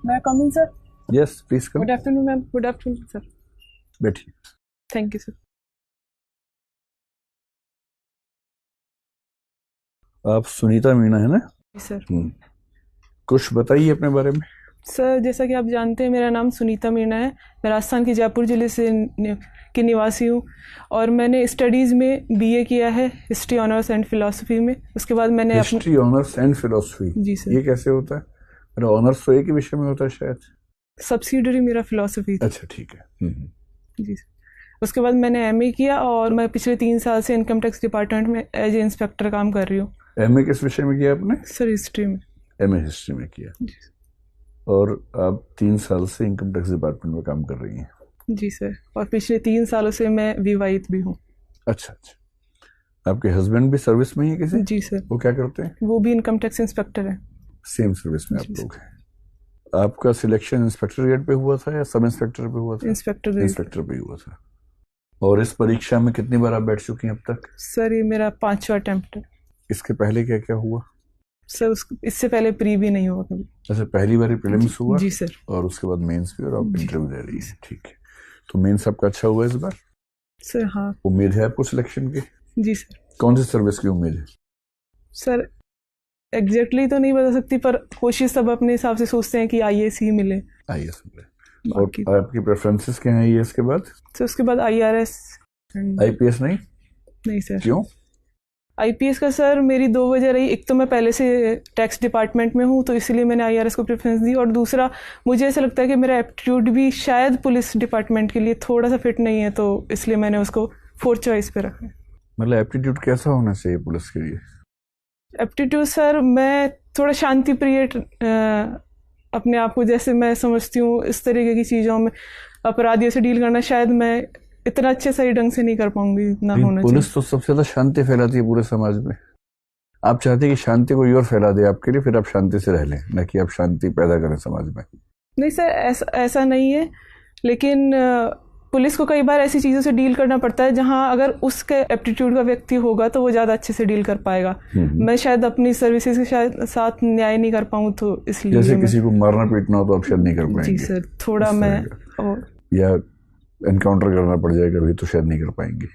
मैं coming sir? Yes please come. Good afternoon ma'am. Good afternoon sir. बैठिए। Thank you sir. आप सुनीता मीणा है ना? जी सर। कुछ बताइए अपने बारे में। सर जैसा कि आप जानते हैं मेरा नाम सुनीता मीणा है। मैं राजस्थान के जयपुर ज़िले से की निवासी हूँ और मैंने स्टडीज़ में बीए किया है हिस्ट्री ऑनर्स एंड फिलॉसफी में। उसके बाद मैंने हिस्ट्री ऑनर्स एंड फिलोसफी? जी सर। ये कैसे होता है? मेरा ऑनर्स तो एक ही विषय में होता है शायद। सब्सिडरी मेरा फिलॉसफी। अच्छा ठीक है। जी सर। उसके बाद मैंने एमए किया और मैं पिछले 3 साल से इनकम टैक्स डिपार्टमेंट में एज ए इंस्पेक्टर काम कर रही हूँ। एमए किस विषय में किया आपने? सर हिस्ट्री में। एमए हिस्ट्री में किया। जी और आप 3 साल से इनकम टैक्स डिपार्टमेंट में काम कर रही हैं? जी सर। और पिछले 3 सालों से मैं विवाहित भी हूँ। अच्छा अच्छा। आपके हस्बैंड भी सर्विस में ही है किसी? जी सर। वो क्या करते हैं? वो भी इनकम टैक्स इंस्पेक्टर है। सेम सर्विस में आप जी लोग हैं। आपका सिलेक्शन इंस्पेक्टर ग्रेड पे हुआ था या सब इंस्पेक्टर पे हुआ था? इंस्पेक्टर इंस्पेक्टर पे हुआ था। और इस परीक्षा में कितनी बार आप बैठ चुकी हैं अब तक? सर ये मेरा 5वां अटेम्प्ट है। इसके पहले क्या क्या हुआ? सर इससे पहले प्री भी नहीं हुआ कभी। अच्छा, पहली बार प्रीलिम्स हुआ? जी सर। और उसके बाद मेंस भी, और आप जी। इंटरव्यू दे रही हैं। ठीक है। तो मेंस आपका अच्छा हुआ इस बार? सर हाँ। उम्मीद है आपको सिलेक्शन की? जी सर। कौन सी सर्विस की उम्मीद है? सर एग्जैक्टली तो नहीं बता सकती पर कोशिश सब अपने हिसाब से सोचते हैं कि आईएएस ही मिले। आईएएस मिले। और बाकी आपकी प्रेफरेंसेस क्या हैं आईएएस के बाद? सर उसके बाद आईआरएस। आईपीएस नहीं? नहीं सर। क्यों? आईपीएस का सर मेरी 2 वजह रही। एक तो मैं पहले से टैक्स डिपार्टमेंट में हूँ तो इसलिए मैंने आईआरएस को प्रेफरेंस दी, और दूसरा मुझे ऐसा लगता है कि मेरा एप्टीट्यूड भी शायद पुलिस डिपार्टमेंट के लिए थोड़ा सा फिट नहीं है, तो इसलिए मैंने उसको 4th चॉइस पे रखा है। मतलब एप्टीट्यूड कैसा होना चाहिए पुलिस के लिए? एप्टीट्यूड सर मैं थोड़ा शांति प्रिय अपने आप को जैसे मैं समझती हूँ इस तरीके की चीज़ों में अपराधियों से डील करना शायद मैं इतना अच्छे सही ढंग से नहीं कर पाऊंगी। इतना होना चाहिए। पुलिस तो सबसे ज्यादा शांति फैलाती है पूरे समाज में। आप चाहते हैं कि शांति कोई और फैला दे आपके लिए, फिर आप शांति से रह लें, न कि आप शांति पैदा करें समाज में। नहीं सर ऐसा नहीं है, लेकिन पुलिस को कई बार ऐसी चीज़ों से डील करना पड़ता है जहां अगर उसके एप्टीट्यूड का व्यक्ति होगा तो वो ज़्यादा अच्छे से डील कर पाएगा। मैं शायद अपनी सर्विसेज के शायद साथ न्याय नहीं कर पाऊँ, तो इसलिए जैसे किसी को मारना पीटना हो तो आप शायद नहीं कर पाएंगे। जी सर। थोड़ा मैं या एनकाउंटर करना पड़ जाए कभी तो शायद नहीं कर पाएंगे,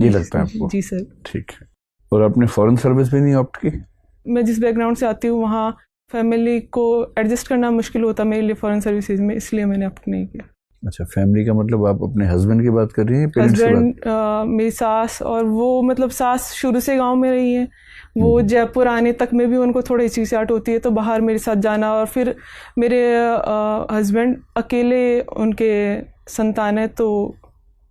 ये लगता है आपको? जी सर। ठीक है। और आपने फॉरेन सर्विस भी नहीं ऑप्ट की? मैं जिस बैकग्राउंड से आती हूँ वहाँ फैमिली को एडजस्ट करना मुश्किल होता मेरे लिए फॉरेन सर्विसेज में, इसलिए मैंने ऑप्ट नहीं किया। अच्छा, फैमिली का मतलब आप अपने हस्बैंड की बात कर रही हैं? हस्बैंड, मेरी सास, और वो मतलब सास शुरू से गांव में रही है। वो जयपुर आने तक में भी उनको थोड़ी हिचकिचाहट होती है, तो बाहर मेरे साथ जाना। और फिर मेरे हस्बैंड अकेले उनके संतान है, तो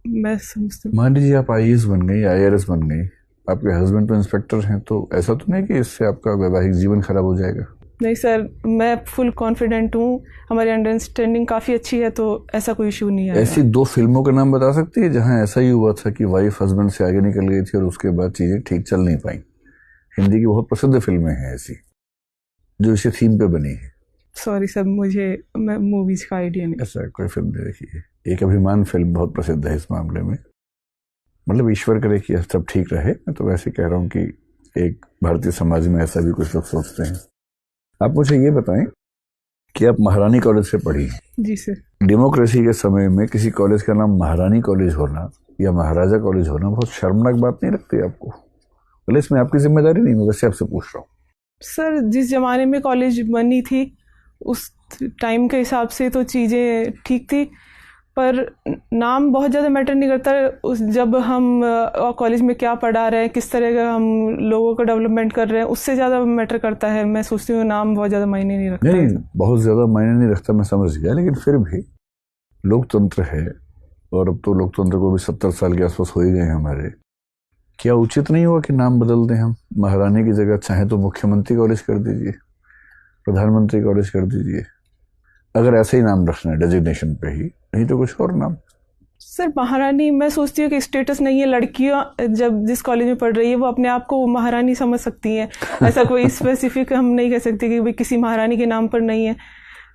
मैं समझती हूँ। मान लीजिए आप आईएएस बन गई, आईआरएस बन गई, आपके हस्बैंड तो इंस्पेक्टर हैं, तो ऐसा तो नहीं कि इससे आपका वैवाहिक जीवन खराब हो जाएगा? नहीं सर, मैं फुल कॉन्फिडेंट हूँ, हमारी अंडरस्टैंडिंग काफ़ी अच्छी है, तो ऐसा कोई इशू नहीं है। ऐसी 2 फिल्मों का नाम बता सकती है जहां ऐसा ही हुआ था कि वाइफ हस्बैंड से आगे निकल गई थी और उसके बाद चीजें ठीक चल नहीं पाई? हिंदी की बहुत प्रसिद्ध फिल्में हैं ऐसी जो इसी थीम पे बनी है। सॉरी सर, मैं मूवीज का आइडिया नहीं। ऐसा कोई फिल्म नहीं देखी है? एक अभिमान फिल्म बहुत प्रसिद्ध है इस मामले में। मतलब ईश्वर करे कि सब ठीक रहे। मैं तो वैसे कह रहा हूँ कि एक भारतीय समाज में ऐसा भी कुछ लोग सोचते हैं। आप मुझे ये बताएं कि आप महारानी कॉलेज से पढ़ी। जी सर। डेमोक्रेसी के समय में किसी कॉलेज का नाम महारानी कॉलेज होना या महाराजा कॉलेज होना बहुत शर्मनाक बात नहीं लगती आपको? बोले इसमें आपकी जिम्मेदारी नहीं, मैं वैसे आपसे पूछ रहा हूँ। सर जिस जमाने में कॉलेज बनी थी उस टाइम के हिसाब से तो चीज़ें ठीक थी, पर नाम बहुत ज़्यादा मैटर नहीं करता। जब हम कॉलेज में क्या पढ़ा रहे हैं, किस तरह का हम लोगों का डेवलपमेंट कर रहे हैं, उससे ज़्यादा मैटर करता है। मैं सोचती हूँ नाम बहुत ज़्यादा मायने नहीं रखता। नहीं, बहुत ज़्यादा मायने नहीं रखता, मैं समझ गया, लेकिन फिर भी लोकतंत्र है, और अब तो लोकतंत्र को भी 70 साल के आसपास हो ही गए हैं हमारे। क्या उचित नहीं हुआ कि नाम बदल दें हम? महारानी की जगह चाहे तो मुख्यमंत्री कॉलेज कर दीजिए, प्रधानमंत्री कॉलेज कर दीजिए, अगर ऐसे ही नाम रखना है डेजिग्नेशन पे ही, नहीं तो कुछ और नाम। सर महारानी, मैं सोचती हूँ कि स्टेटस नहीं है। लड़कियाँ जब जिस कॉलेज में पढ़ रही है वो अपने आप को महारानी समझ सकती हैं। ऐसा कोई स्पेसिफिक हम नहीं कह सकते कि भाई किसी महारानी के नाम पर नहीं है,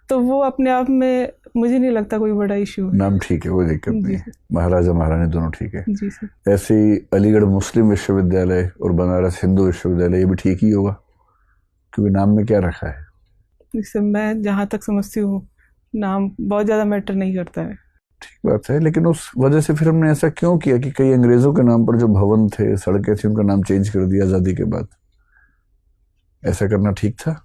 तो वो अपने आप में मुझे नहीं लगता कोई बड़ा इशू है। नाम ठीक है, कोई दिक्कत नहीं है, महाराजा महारानी दोनों ठीक है। जी सर। ऐसे ही अलीगढ़ मुस्लिम विश्वविद्यालय और बनारस हिंदू विश्वविद्यालय, ये भी ठीक ही होगा, क्योंकि नाम में क्या रखा है? जिससे मैं जहाँ तक समझती हूँ नाम बहुत ज़्यादा मैटर नहीं करता है। ठीक बात है, लेकिन उस वजह से फिर हमने ऐसा क्यों किया कि कई अंग्रेजों के नाम पर जो भवन थे, सड़कें थी, उनका नाम चेंज कर दिया आज़ादी के बाद? ऐसा करना ठीक था?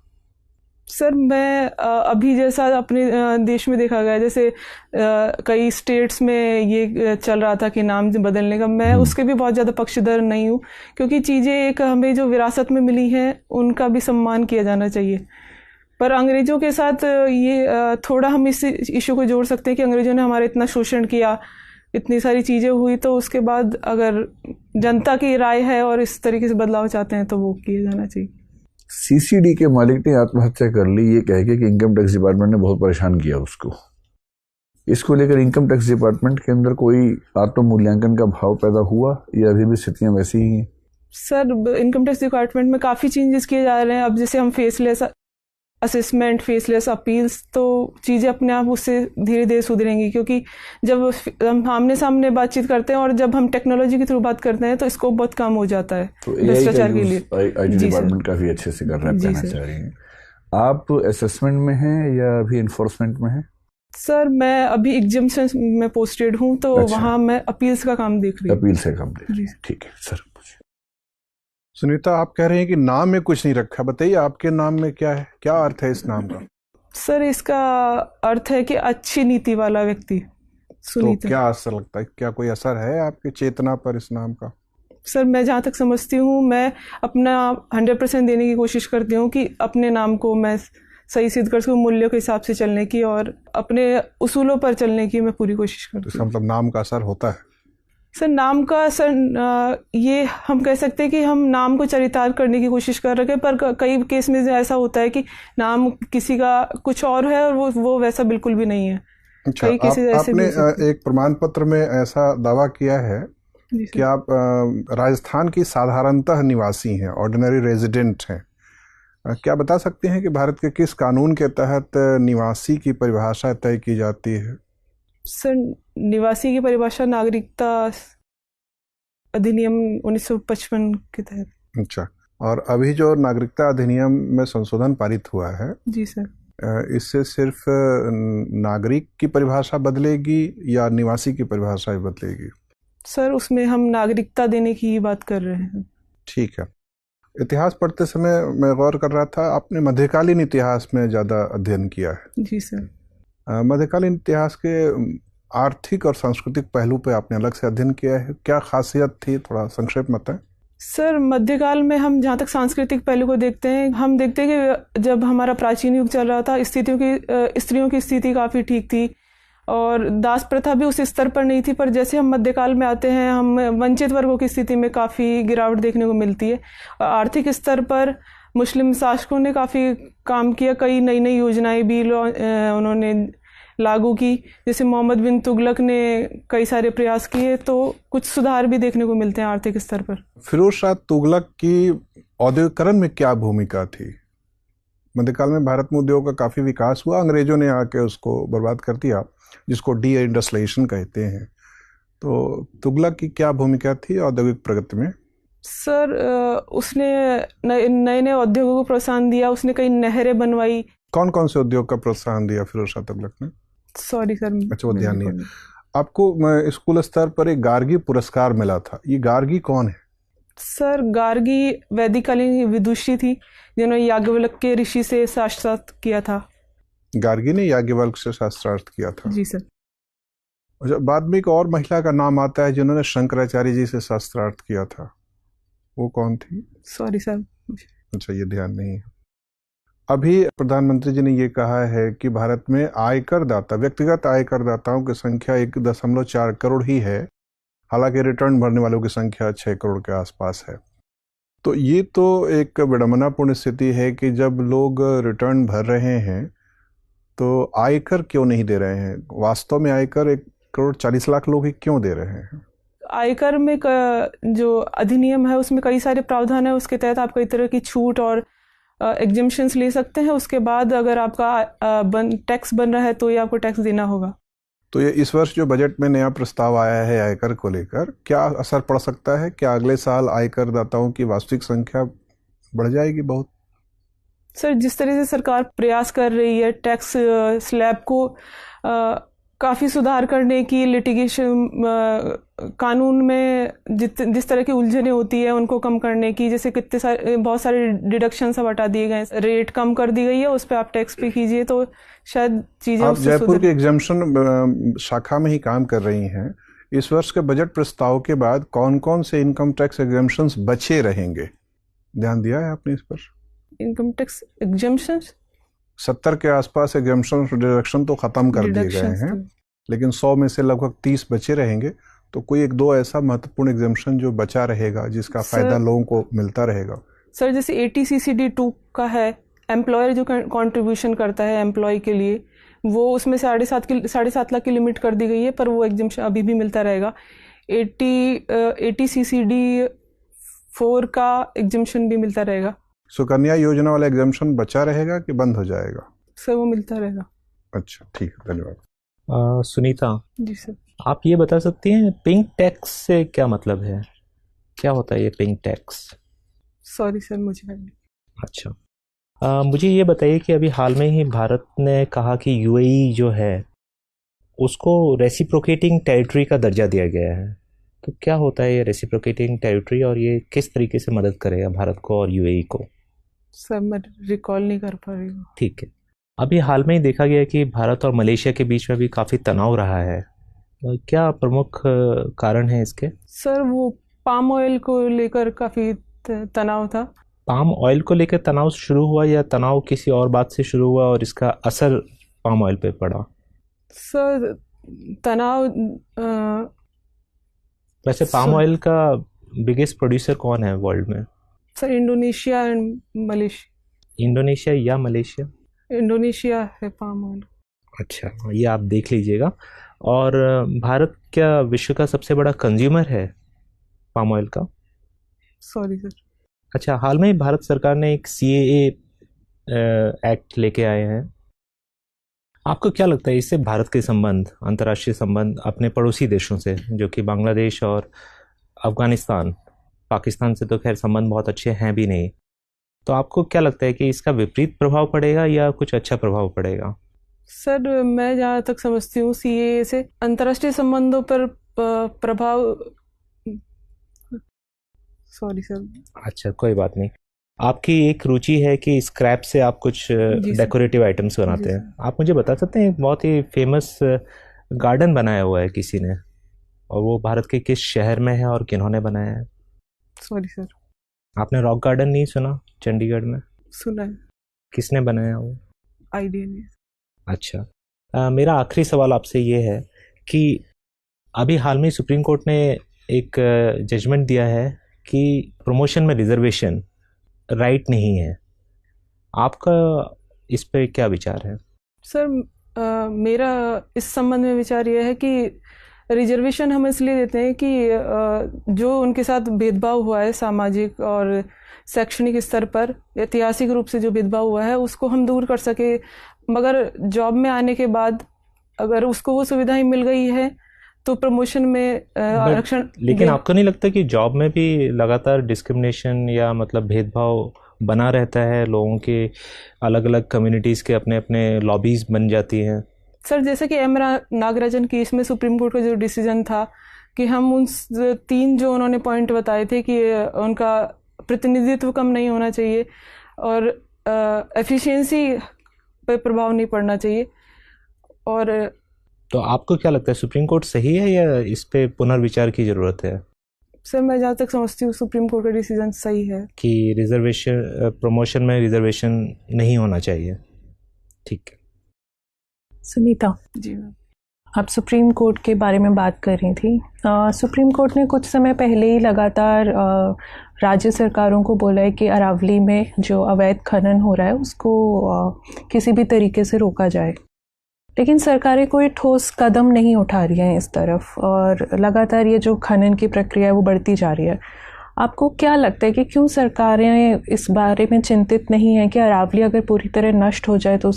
सर मैं अभी जैसा अपने देश में देखा गया, जैसे कई स्टेट्स में ये चल रहा था कि नाम बदलने का, मैं उसके भी बहुत ज़्यादा पक्षधर नहीं हूँ, क्योंकि चीज़ें एक हमें जो विरासत में मिली हैं उनका भी सम्मान किया जाना चाहिए। पर अंग्रेज़ों के साथ ये थोड़ा हम इस इशू को जोड़ सकते हैं कि अंग्रेज़ों ने हमारा इतना शोषण किया, इतनी सारी चीज़ें हुई, तो उसके बाद अगर जनता की राय है और इस तरीके से बदलाव चाहते हैं तो वो किया जाना चाहिए। सीसीडी के मालिक ने आत्महत्या कर ली ये कह के कि इनकम टैक्स डिपार्टमेंट ने बहुत परेशान किया उसको। इसको लेकर इनकम टैक्स डिपार्टमेंट के अंदर कोई आत्म मूल्यांकन का भाव पैदा हुआ या अभी भी स्थितियां वैसी ही हैं? सर इनकम टैक्स डिपार्टमेंट में काफ़ी चेंजेस किए जा रहे हैं। अब जैसे हम फेसलेस असेसमेंट, फेसलेस अपील्स, तो चीज़ें अपने आप उससे धीरे धीरे सुधरेंगी, क्योंकि जब हम आमने सामने बातचीत करते हैं और जब हम टेक्नोलॉजी के थ्रू बात करते हैं तो स्कोप बहुत कम हो जाता है तो भ्रष्टाचार के लिए। आईटी डिपार्टमेंट काफ़ी अच्छे से कर रहा है, कहना चाह रही हैं। आप असेसमेंट में हैं या अभी इन्फोर्समेंट में हैं? सर मैं अभी एग्जाम्शन में पोस्टेड हूँ, तो अच्छा। वहाँ मैं अपील्स का काम देख रही हूँ। अपील से काम देख रही हैं, ठीक है सर। सुनीता, आप कह रहे हैं कि नाम में कुछ नहीं रखा, बताइए आपके नाम में क्या है, क्या अर्थ है इस नाम का? सर इसका अर्थ है कि अच्छी नीति वाला व्यक्ति, सुनीता। तो क्या असर लगता है, क्या कोई असर है आपकी चेतना पर इस नाम का? सर मैं जहाँ तक समझती हूँ, मैं अपना 100% देने की कोशिश करती हूँ कि अपने नाम को मैं सही सिद्ध कर सकूँ, मूल्यों के हिसाब से चलने की और अपने उसूलों पर चलने की मैं पूरी कोशिश करती हूँ। तो मतलब नाम का असर होता है? सर नाम का असर ये हम कह सकते हैं कि हम नाम को चरितार्थ करने की कोशिश कर रहे हैं, पर कई केस में ऐसा होता है कि नाम किसी का कुछ और है और वो वैसा बिल्कुल भी नहीं है। अच्छा, कई केसेस ऐसे आपने भी एक प्रमाण पत्र में ऐसा दावा किया है कि आप राजस्थान की साधारणतः निवासी हैं, ऑर्डिनरी रेजिडेंट हैं। क्या बता सकते हैं कि भारत के किस कानून के तहत निवासी की परिभाषा तय की जाती है? सर निवासी की परिभाषा नागरिकता अधिनियम 1955 के तहत। अच्छा, और अभी जो नागरिकता अधिनियम में संशोधन पारित हुआ है, जी सर, इससे सिर्फ नागरिक की परिभाषा बदलेगी या निवासी की परिभाषा भी बदलेगी? सर उसमें हम नागरिकता देने की ही बात कर रहे हैं। ठीक है। इतिहास पढ़ते समय मैं गौर कर रहा था, आपने मध्यकालीन इतिहास में ज़्यादा अध्ययन किया है। जी सर। मध्यकालीन इतिहास के आर्थिक और सांस्कृतिक पहलू पे आपने अलग से अध्ययन किया है, क्या खासियत थी, थोड़ा संक्षेप में बताएं। सर मध्यकाल में हम जहाँ तक सांस्कृतिक पहलू को देखते हैं, हम देखते हैं कि जब हमारा प्राचीन युग चल रहा था, स्त्रियों की स्थिति काफ़ी ठीक थी और दास प्रथा भी उस स्तर पर नहीं थी। पर जैसे हम मध्यकाल में आते हैं, हम वंचित वर्गों की स्थिति में काफ़ी गिरावट देखने को मिलती है। आर्थिक स्तर पर मुस्लिम शासकों ने काफ़ी काम किया, कई नई नई योजनाएं भी उन्होंने लागू की, जैसे मोहम्मद बिन तुगलक ने कई सारे प्रयास किए, तो कुछ सुधार भी देखने को मिलते हैं आर्थिक स्तर पर। फिरोज शाह तुगलक की औद्योगिकरण में क्या भूमिका थी? मध्यकाल में भारत में उद्योग का काफ़ी विकास हुआ, अंग्रेजों ने आके उसको बर्बाद कर दिया, जिसको डी इंडस्ट्रियलाइजेशन कहते हैं। तो तुगलक की क्या भूमिका थी औद्योगिक प्रगति में? सर उसने नए नए उद्योगों को प्रोत्साहन दिया, उसने कई नहरें बनवाई। कौन कौन से उद्योग का प्रोत्साहन दिया फिरोज शाह तुगलक ने? सॉरी सर, अच्छा, वो ध्यान नहीं है आपको। स्कूल स्तर पर एक गार्गी पुरस्कार मिला था, ये गार्गी कौन है? सर गार्गी वैदिककालीन विदुषी थी, जिन्होंने याज्ञवल्क्य ऋषि से शास्त्रार्थ किया था। गार्गी ने याज्ञवल्क्य से शास्त्रार्थ किया था? जी सर। अच्छा, बाद में एक और महिला का नाम आता है जिन्होंने शंकराचार्य जी से शास्त्रार्थ किया था, वो कौन थी? Sorry sir. अच्छा, ये ध्यान नहीं है। अभी प्रधानमंत्री जी ने ये कहा है कि भारत में आयकर दाता, व्यक्तिगत आयकर दाताओं की संख्या 1.4 करोड़ ही है, हालांकि रिटर्न भरने वालों की संख्या 6 करोड़ के आसपास है। तो ये तो एक विडंबनापूर्ण स्थिति है कि जब लोग रिटर्न भर रहे हैं तो आयकर क्यों नहीं दे रहे हैं? वास्तव में आयकर 1.40 करोड़ लोग ही क्यों दे रहे हैं? आयकर में जो अधिनियम है उसमें कई सारे प्रावधान है, उसके तहत आप कई तरह की छूट और एग्जम्पशंस ले सकते हैं। उसके बाद अगर आपका टैक्स बन रहा है तो ये आपको टैक्स देना होगा। तो ये इस वर्ष जो बजट में नया प्रस्ताव आया है आयकर को लेकर, क्या असर पड़ सकता है? क्या अगले साल आयकर दाताओं की वास्तविक संख्या बढ़ जाएगी बहुत? सर, जिस तरह से सरकार प्रयास कर रही है टैक्स स्लैब को काफ़ी सुधार करने की, लिटिगेशन कानून में जिस तरह की उलझनें होती है उनको कम करने की, जैसे बहुत सारे डिडक्शन सब हटा दिए गए, रेट कम कर दी गई है, उस पर आप टैक्स पे कीजिए, तो शायद चीज़ें आप जयपुर के एग्जाम्पशन शाखा में ही काम कर रही हैं। इस वर्ष के बजट प्रस्ताव के बाद कौन कौन से इनकम टैक्स एग्जाम्पशंस बचे रहेंगे, ध्यान दिया है आपने इस पर? इनकम टैक्स एग्जाम्पशंस 70 के आसपास एग्जाम्पशन डिडक्शन तो खत्म कर दिए गए हैं, लेकिन 100 में से लगभग 30 बचे रहेंगे। तो कोई एक दो ऐसा महत्वपूर्ण एग्जाम्पशन जो बचा रहेगा जिसका फायदा लोगों को मिलता रहेगा? सर, जैसे ATCCD2 का है, एम्प्लॉयर जो कंट्रीब्यूशन करता है एम्प्लॉय के लिए, वो उसमें 7.5 लाख की लिमिट कर दी गई है, पर वो एग्जाम्पशन अभी भी मिलता रहेगा। ATCCD4 का एग्जाम्पशन भी मिलता रहेगा। सुकन्या योजना वाला एग्जाम्पशन बचा रहेगा कि बंद हो जाएगा? सर, वो मिलता रहेगा। अच्छा, ठीक है, धन्यवाद। सुनीता जी सर, आप ये बता सकती हैं पिंक टैक्स से क्या मतलब है, क्या होता है ये पिंक टैक्स? सॉरी सर, मुझे अच्छा, मुझे ये बताइए कि अभी हाल में ही भारत ने कहा कि UAE जो है उसको रेसिप्रोकेटिंग टेरिटरी का दर्जा दिया गया है, तो क्या होता है ये रेसिप्रोकेटिंग टेरिटरी और ये किस तरीके से मदद करेगा भारत को और UAE को? सर, मैं रिकॉल नहीं कर पा रही हूँ। ठीक है, अभी हाल में ही देखा गया कि भारत और मलेशिया के बीच में भी काफ़ी तनाव रहा है, क्या प्रमुख कारण है इसके? सर, वो पाम ऑयल को लेकर काफ़ी तनाव था। पाम ऑयल को लेकर तनाव शुरू हुआ या तनाव किसी और बात से शुरू हुआ और इसका असर पाम ऑयल पे पड़ा? सर, तनाव वैसे पाम ऑयल का बिगेस्ट प्रोड्यूसर कौन है वर्ल्ड में? Sir, Indonesia and Malaysia. Indonesia या मलेशिया? इंडोनेशिया है पाम ऑयल। अच्छा, ये आप देख लीजिएगा। और भारत क्या विश्व का सबसे बड़ा कंज्यूमर है पाम ऑयल का? Sorry sir. अच्छा, हाल में ही भारत सरकार ने एक CAA एक्ट लेके आए हैं, आपको क्या लगता है इससे भारत के संबंध, अंतर्राष्ट्रीय संबंध अपने पड़ोसी देशों से जो कि बांग्लादेश और अफगानिस्तान, पाकिस्तान से तो खैर संबंध बहुत अच्छे हैं भी नहीं, तो आपको क्या लगता है कि इसका विपरीत प्रभाव पड़ेगा या कुछ अच्छा प्रभाव पड़ेगा? सर, मैं जहाँ तक समझती हूँ CAA से अंतर्राष्ट्रीय संबंधों पर प्रभाव, सॉरी सर। अच्छा, कोई बात नहीं। आपकी एक रुचि है कि स्क्रैप से आप कुछ डेकोरेटिव आइटम्स बनाते हैं, आप मुझे बता सकते हैं? एक बहुत ही फेमस गार्डन बनाया हुआ है किसी ने, और वो भारत के किस शहर में है और किन्होंने बनाया है? Sorry sir. आपने रॉक गार्डन नहीं सुना चंडीगढ़ में? सुना है। किसने बनाया वो? आइडिया नहीं। अच्छा, मेरा आखिरी सवाल आपसे ये है कि अभी हाल में सुप्रीम कोर्ट ने एक जजमेंट दिया है कि प्रमोशन में रिजर्वेशन राइट नहीं है, आपका इस पे क्या विचार है? सर, मेरा इस संबंध में विचार यह है कि रिजर्वेशन हम इसलिए देते हैं कि जो उनके साथ भेदभाव हुआ है सामाजिक और शैक्षणिक स्तर पर, ऐतिहासिक रूप से जो भेदभाव हुआ है उसको हम दूर कर सके, मगर जॉब में आने के बाद अगर उसको वो सुविधाएं मिल गई है तो प्रमोशन में आरक्षण। लेकिन आपको नहीं लगता कि जॉब में भी लगातार डिस्क्रिमिनेशन या मतलब भेदभाव बना रहता है, लोगों के अलग अलग कम्युनिटीज़ के अपने अपने लॉबीज बन जाती हैं? सर, जैसे कि M नागराजन केस में सुप्रीम कोर्ट का जो डिसीजन था कि हम उन 3 जो उन्होंने पॉइंट बताए थे कि उनका प्रतिनिधित्व कम नहीं होना चाहिए और एफिशिएंसी पर प्रभाव नहीं पड़ना चाहिए, और तो आपको क्या लगता है सुप्रीम कोर्ट सही है या इस पे पुनर्विचार की ज़रूरत है? सर, मैं जहाँ तक समझती हूँ सुप्रीम कोर्ट का डिसीजन सही है कि रिजर्वेशन, प्रमोशन में रिजर्वेशन नहीं होना चाहिए। ठीक है। सुनीता जी मैम, आप सुप्रीम कोर्ट के बारे में बात कर रही थी। सुप्रीम कोर्ट ने कुछ समय पहले ही लगातार राज्य सरकारों को बोला है कि अरावली में जो अवैध खनन हो रहा है उसको किसी भी तरीके से रोका जाए, लेकिन सरकारें कोई ठोस कदम नहीं उठा रही हैं इस तरफ और लगातार ये जो खनन की प्रक्रिया है वो बढ़ती जा रही है। आपको क्या लगता है कि क्यों सरकारें इस बारे में चिंतित नहीं हैं कि अरावली अगर पूरी तरह नष्ट हो जाए तो